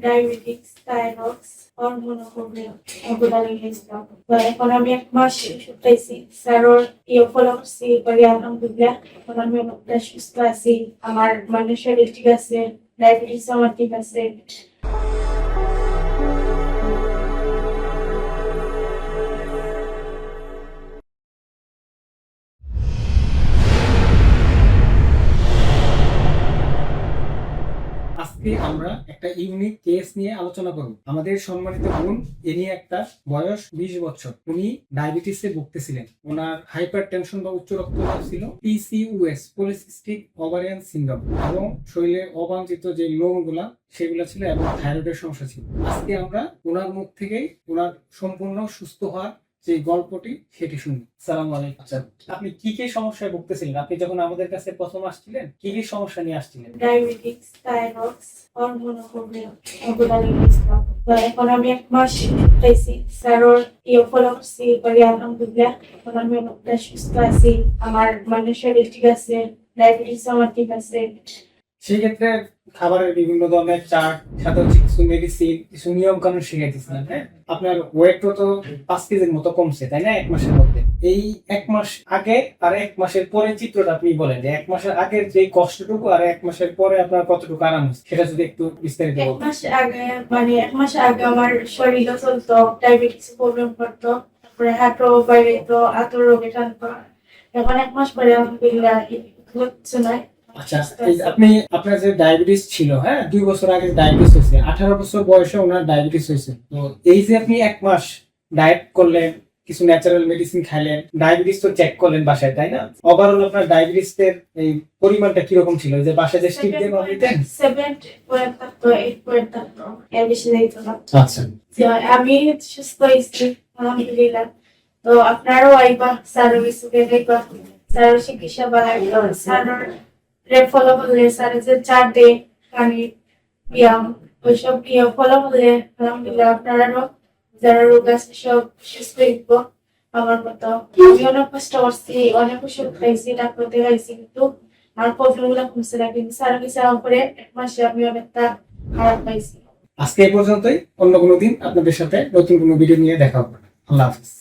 Diabetes, thyroid, hormone problem এগুলো লেগেছিলাম। তো এখন আমি 1 মাস ওষুধ খাইছি। স্যারর ফলো করছি, পরে আলহামদুলিল্লাহ এখন আমি অনেকটা সুস্থ আছি। আমার মানে শরীর ঠিক আছে, ডায়াবেটিস আমার ঠিক আছে। আজকে আমরা একটা ইউনিক কেস নিয়ে আলোচনা করব। আমাদের সম্মানিত বোন, ইনি একটা বয়স 20 বছর, উনি ডায়াবেটিসে ভুগতেছিলেন। ওনার হাইপার টেনশন বা উচ্চ রক্তচাপ ছিল, PCOS পলিসিস্টিক ওভারিয়ান সিনড্রোম, এবং শরীরে অবাঞ্ছিত যে লোমগুলা সেগুলো ছিল, এবং থাইরয়েডের সমস্যা ছিল। আজকে আমরা ওনার মুখ থেকেই ওনার সম্পূর্ণ সুস্থ হওয়ার যে গল্পটি সেটি শুনি। সালাম আলাইকুম। আচ্ছা, আপনি কি কি সমস্যায় ভুগতেছিলেন? আপনি যখন আমাদের কাছে প্রথম আসছিলেন কি কি সমস্যা নিয়ে আসছিলেন? ডায়াবেটিস, থাইরয়েড, হরমোন প্রবলেম এগুলো লেগেছিলাম। তো এখন আমি 1 মাস ওষুধ খাইছি। স্যারর ফলো করছি, পরে আলহামদুলিল্লাহ এখন আমি অনেকটা সুস্থ আছি। আমার মানে শরীর ঠিক আছে, ডায়াবেটিস আমার ঠিক আছে। সেই ক্ষেত্রে খাবারের বিভিন্ন ধরনের চার্ট, সাথে হচ্ছে কিছু মেডিসিন, কিছু নিয়ম কানুন শিখিয়ে দিচ্ছিলেন। হ্যাঁ, আপনার ওয়েটও তো 5 কেজির মতো কমছে, তাই না? 1 মাসের মধ্যে। এই 1 মাস আগে আর 1 মাসের পরে চিত্রটা আপনি বলেন, যে 1 মাসের আগের যে কষ্টটুকু আর 1 মাসের পরে আপনার কতটুকু আরাম হচ্ছে, সেটা যদি একটু বিস্তারিত এক বলতেন। মাস আগে মানে 1 মাস আগে আমার শরীরও চলতো, ডায়াবেটিস প্রবলেম করতো, তারপরে হাঁটো বাইরে তো আতর রোগে টানতো। এখন 1 মাস পরে আলহামদুলিল্লাহ হচ্ছে না। আচ্ছা, এই যে আপনি, আপনার যে ডায়াবেটিস ছিল, হ্যাঁ, 2 বছর আগে ডায়াবেটিস হয়েছে, 18 বছর বয়সে ওনার ডায়াবেটিস হয়েছে। তো এই যে আপনি 1 মাস ডায়েট করলেন, কিছু ন্যাচারাল মেডিসিন খাইলেন, ডায়াবেটিস তো চেক করলেন বাসায়, তাই না? ওভারঅল আপনার ডায়াবেটিস এর এই পরিমাণটা কিরকম ছিল? যে বাসায় যে স্টিপ দিয়ে নিতেন? 7 পয়েন্ট থাকতো, 8 পয়েন্ট থাকতো, এর বেশি যাইতো না। আচ্ছা, তো আমি সুস্থ হয়েছি আলহামদুলিল্লাহ। তো আপনারও আইবা, স্যারও কিছু দেখবা, স্যারও চিকিৎসা বাড়াইলো, স্যারর ফলো করলে, স্যারের যে 4 ডে পানি ব্যায়াম ওইসব ফলো করলে আলহামদুলিল্লাহ আপনারাও যারা রোগ আছে সব সুস্থ হইব। আমার মতো আমি অনেক কষ্ট করছি, অনেক ওষুধ খাইছি, ডাক্তার দেখাইছি, কিন্তু আমার প্রবলেম গুলো কমছে না। কিন্তু স্যারও কিছু আমার পরে 1 মাসে আমি অনেকটা খারাপ পাইছি। আজকে এই পর্যন্তই। অন্য কোনো দিন আপনাদের সাথে নতুন কোনো ভিডিও নিয়ে দেখা হবে। আল্লাহ হাফিজ।